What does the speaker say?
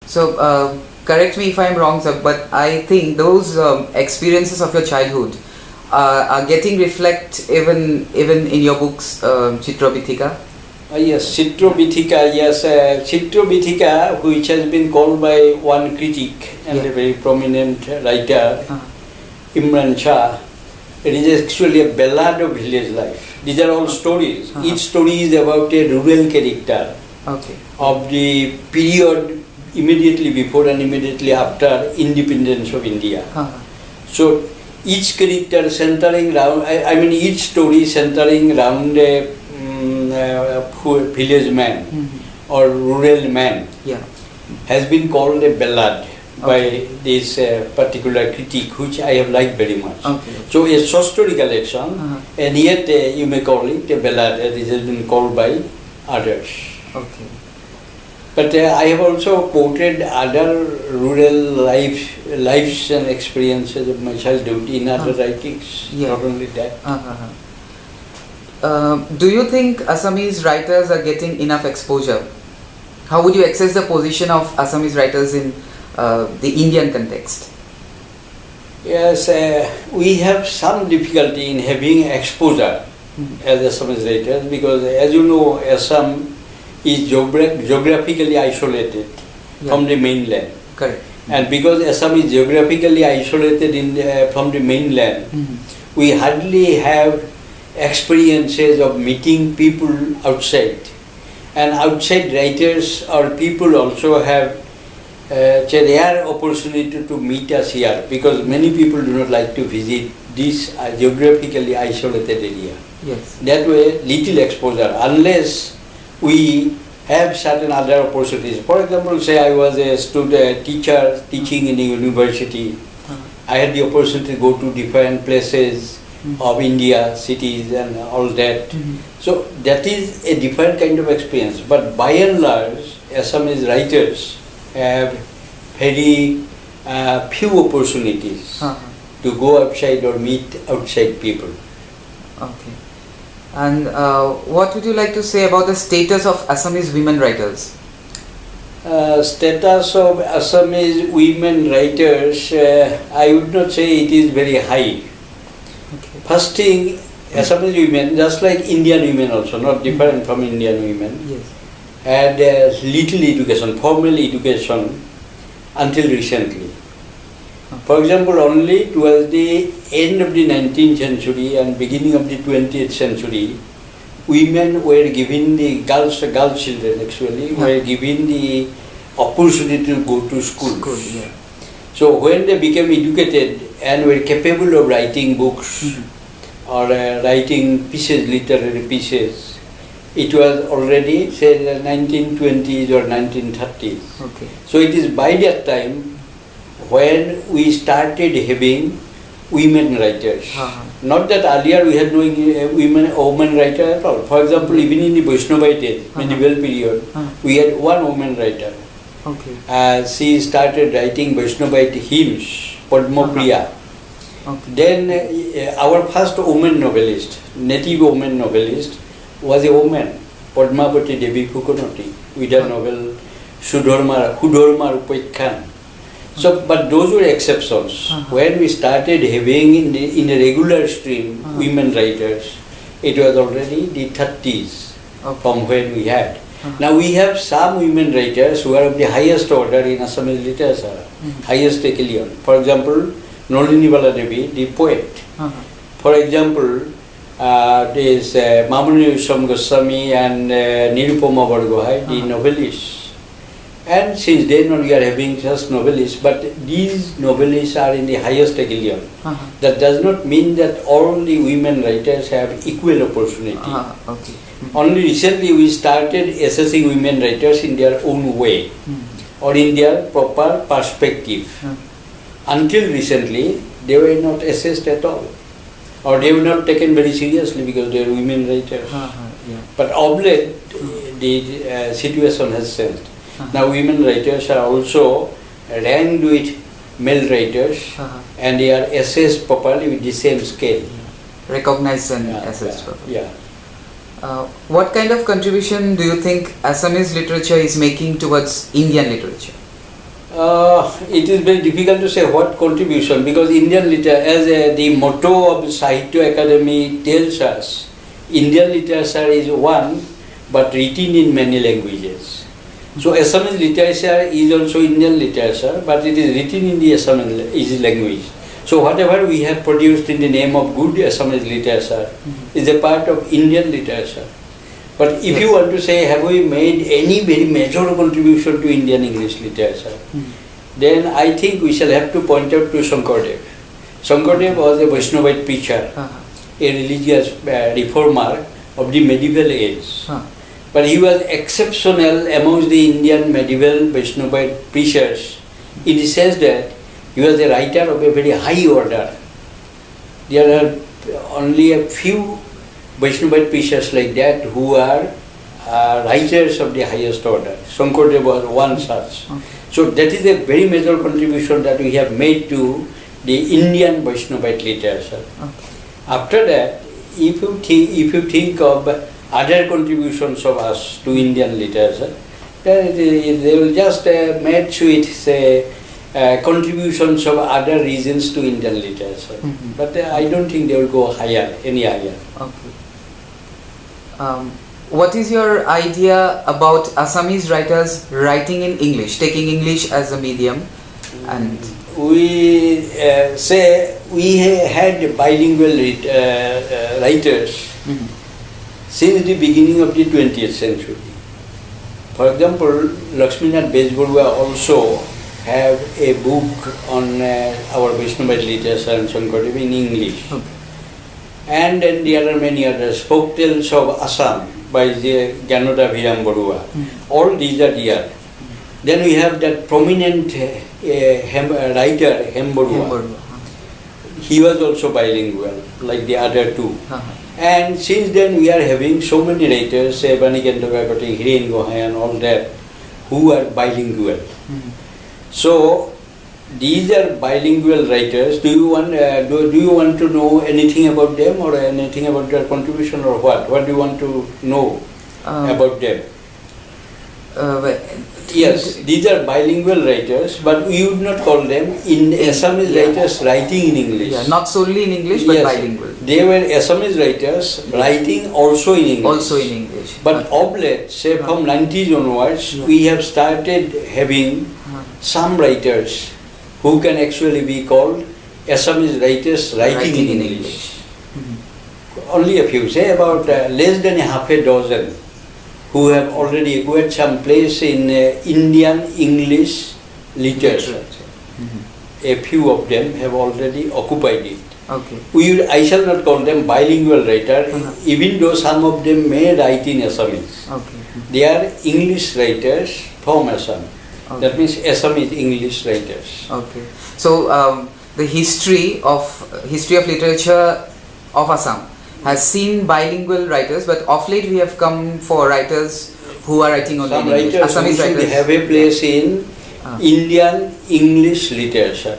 So, correct me if I'm wrong, sir, but I think those experiences of your childhood are getting reflect even in your books, Chitra Bithika. Yes, Chitra Bithika, yes, Chitra Bithika, which has been called by one critic and a very prominent writer, Imran Shah. It is actually a ballad of village life. These are all stories. Each story is about a rural character of the period immediately before and immediately after independence of India. So each character centering around, each story centering around a village man or rural man has been called a ballad by this particular critic, which I have liked very much. So a short story collection, and yet you may call it a ballad, as it has been called by others. But I have also quoted other rural lives and experiences of my childhood in other writings, not only that. Do you think Assamese writers are getting enough exposure? How would you assess the position of Assamese writers in the Indian context? Yes, we have some difficulty in having exposure as Assamese writers, because as you know, Assam is geographically isolated from the mainland. Correct. And because Assam is geographically isolated from the mainland, we hardly have experiences of meeting people outside. And outside writers or people also have a rare opportunity to meet us here, because many people do not like to visit this geographically isolated area. That way, little exposure, unless we have certain other opportunities. For example, say I was a teacher teaching in a university. I had the opportunity to go to different places of India, cities and all that. So that is a different kind of experience. But by and large, Assamese writers have very few opportunities to go outside or meet outside people. And what would you like to say about the status of Assamese women writers? Status of Assamese women writers, I would not say it is very high. First thing, Assamese women, just like Indian women also, not different from Indian women, had little education, formal education until recently. For example, only towards the end of the 19th century and beginning of the 20th century, women were given the girl children actually, were given the opportunity to go to school. So when they became educated and were capable of writing books or writing pieces, literary pieces, it was already say the 1920s or 1930s. So it is by that time when we started having women writers. Not that earlier we had no woman writer at all. For example, even in the Vaishnavite age, medieval period, we had one woman writer. She started writing Vaishnavite hymns, Padma Priya. Then our first woman novelist, native woman novelist, was a woman, Padmavati Devi Fukonoti, with her novel Hudormar Upaikhan. So, but those were exceptions. When we started having in a regular stream women writers, it was already the 30s from when we had. Now we have some women writers who are of the highest order in Assamese literature, highest echelon. For example, Nolini Baladevi, the poet. For example, there is Mamuni Usam Goswami and Nirupama Bargohai, the novelists. And since then on we are having just novelists, but these novelists are in the highest echelon. That does not mean that all the women writers have equal opportunity. Only recently we started assessing women writers in their own way or in their proper perspective. Until recently they were not assessed at all, or they were not taken very seriously because they are women writers. But of late the situation has changed. Now women writers are also ranked with male writers and they are assessed properly with the same scale. Recognized and assessed properly. What kind of contribution do you think Assamese literature is making towards Indian literature? It is very difficult to say what contribution, because Indian literature, as the motto of Sahitya Academy tells us, Indian literature is one but written in many languages. So Assamese literature is also Indian literature, but it is written in the Assamese language. So whatever we have produced in the name of good Assamese literature is a part of Indian literature. But if you want to say, have we made any very major contribution to Indian English literature, then I think we shall have to point out to Shankardev. Shankardev was a Vaishnavite preacher, a religious reformer of the medieval age. But he was exceptional amongst the Indian medieval Vaishnavite preachers in the sense that he was a writer of a very high order. There are only a few Vaishnavite preachers like that who are writers of the highest order. Shankardev was one such. So that is a very major contribution that we have made to the Indian Vaishnavite literature. After that, if you think of other contributions of us to Indian literature, then they will just match with, say, contributions of other regions to Indian literature. But I don't think they will go higher, any higher. What is your idea about Assamese writers writing in English, taking English as a medium? And we say we had bilingual writers since the beginning of the 20th century. For example, Lakshminath Bezbarua also have a book on our Vaishnavite literature and Shankardev in English. And then there are many others, folk tales of Assam by the Gyanoda Viram Barua. All these are there. Then we have that prominent writer, Hem Barua. He was also bilingual, like the other two. And since then we are having so many writers, say Banikanta Kakati, Hiren Gohai and all that, who are bilingual. So these are bilingual writers. Do you want to know anything about them or anything about their contribution or what? What do you want to know about them? Yes, these are bilingual writers, but we would not call them Assamese writers writing in English. Not solely in English, but bilingual. They were Assamese writers writing also in English. Also in English. But of late, say from 90s onwards, we have started having some writers who can actually be called Assamese writers writing in English. Only a few, say about less than half a dozen, who have already acquired some place in Indian English literature. A few of them have already occupied it. I shall not call them bilingual writers, even though some of them may write in Assamese. They are English writers from Assam. That means Assamese English writers. So the history of literature of Assam has seen bilingual writers, but of late we have come for writers who are writing only in English. Assamese writers should have a place in Indian English literature.